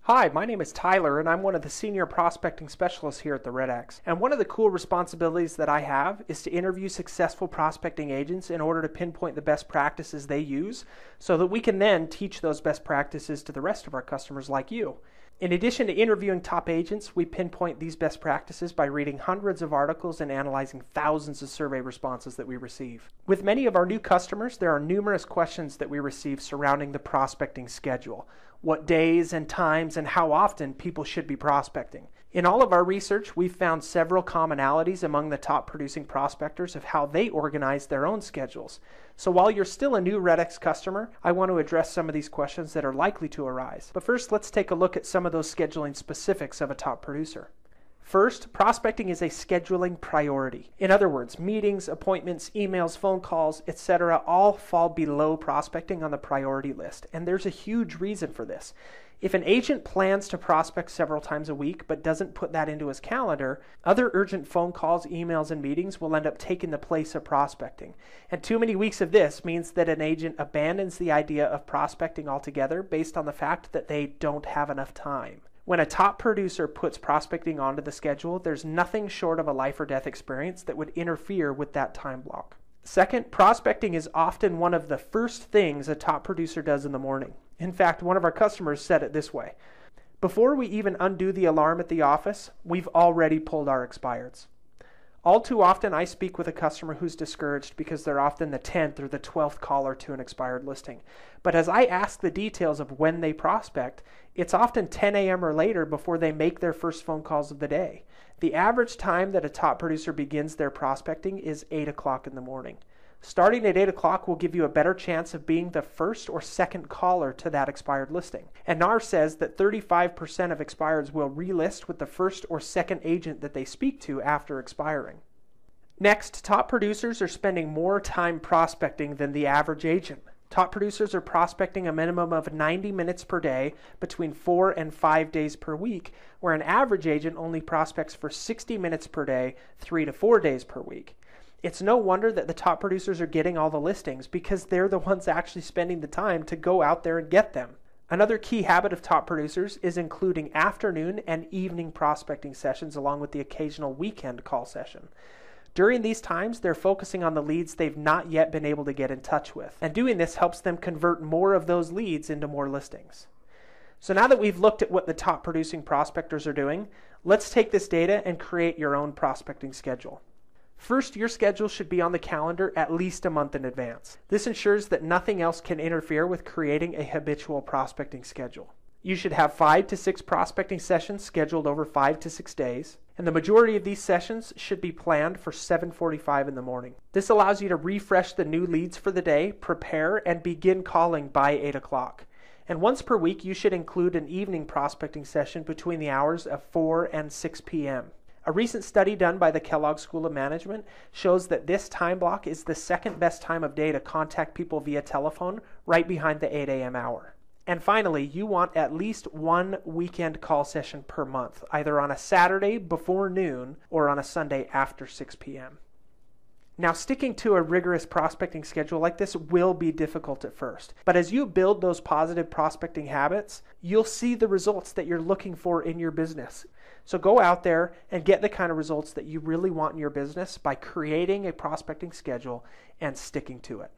Hi, my name is Tyler, and I'm one of the senior prospecting specialists here at the REDX. And one of the cool responsibilities that I have is to interview successful prospecting agents in order to pinpoint the best practices they use so that we can then teach those best practices to the rest of our customers like you. In addition to interviewing top agents, we pinpoint these best practices by reading hundreds of articles and analyzing thousands of survey responses that we receive. With many of our new customers, there are numerous questions that we receive surrounding the prospecting schedule. What days and times and how often people should be prospecting. In all of our research, we've found several commonalities among the top producing prospectors of how they organize their own schedules. So while you're still a new REDX customer, I want to address some of these questions that are likely to arise. But first, let's take a look at some of those scheduling specifics of a top producer. First, prospecting is a scheduling priority. In other words, meetings, appointments, emails, phone calls, etc. all fall below prospecting on the priority list. And there's a huge reason for this. If an agent plans to prospect several times a week but doesn't put that into his calendar, other urgent phone calls, emails, and meetings will end up taking the place of prospecting. And too many weeks of this means that an agent abandons the idea of prospecting altogether based on the fact that they don't have enough time. When a top producer puts prospecting onto the schedule, there's nothing short of a life or death experience that would interfere with that time block. Second, prospecting is often one of the first things a top producer does in the morning. In fact, one of our customers said it this way: before we even undo the alarm at the office, we've already pulled our expireds. All too often, I speak with a customer who's discouraged because they're often the 10th or the 12th caller to an expired listing. But as I ask the details of when they prospect, it's often 10 a.m. or later before they make their first phone calls of the day. The average time that a top producer begins their prospecting is 8 o'clock in the morning. Starting at 8 o'clock will give you a better chance of being the first or second caller to that expired listing. And NAR says that 35% of expireds will relist with the first or second agent that they speak to after expiring. Next, top producers are spending more time prospecting than the average agent. Top producers are prospecting a minimum of 90 minutes per day between 4 and 5 days per week, where an average agent only prospects for 60 minutes per day, 3 to 4 days per week. It's no wonder that the top producers are getting all the listings because they're the ones actually spending the time to go out there and get them. Another key habit of top producers is including afternoon and evening prospecting sessions along with the occasional weekend call session. During these times, they're focusing on the leads they've not yet been able to get in touch with. And doing this helps them convert more of those leads into more listings. So now that we've looked at what the top producing prospectors are doing, let's take this data and create your own prospecting schedule. First, your schedule should be on the calendar at least a month in advance. This ensures that nothing else can interfere with creating a habitual prospecting schedule. You should have 5 to 6 prospecting sessions scheduled over 5 to 6 days, and the majority of these sessions should be planned for 7:45 in the morning. This allows you to refresh the new leads for the day, prepare, and begin calling by 8 o'clock. And once per week, you should include an evening prospecting session between the hours of 4 and 6 p.m. A recent study done by the Kellogg School of Management shows that this time block is the second best time of day to contact people via telephone, right behind the 8 a.m. hour. And finally, you want at least one weekend call session per month, either on a Saturday before noon or on a Sunday after 6 p.m. Now, sticking to a rigorous prospecting schedule like this will be difficult at first, but as you build those positive prospecting habits, you'll see the results that you're looking for in your business. So go out there and get the kind of results that you really want in your business by creating a prospecting schedule and sticking to it.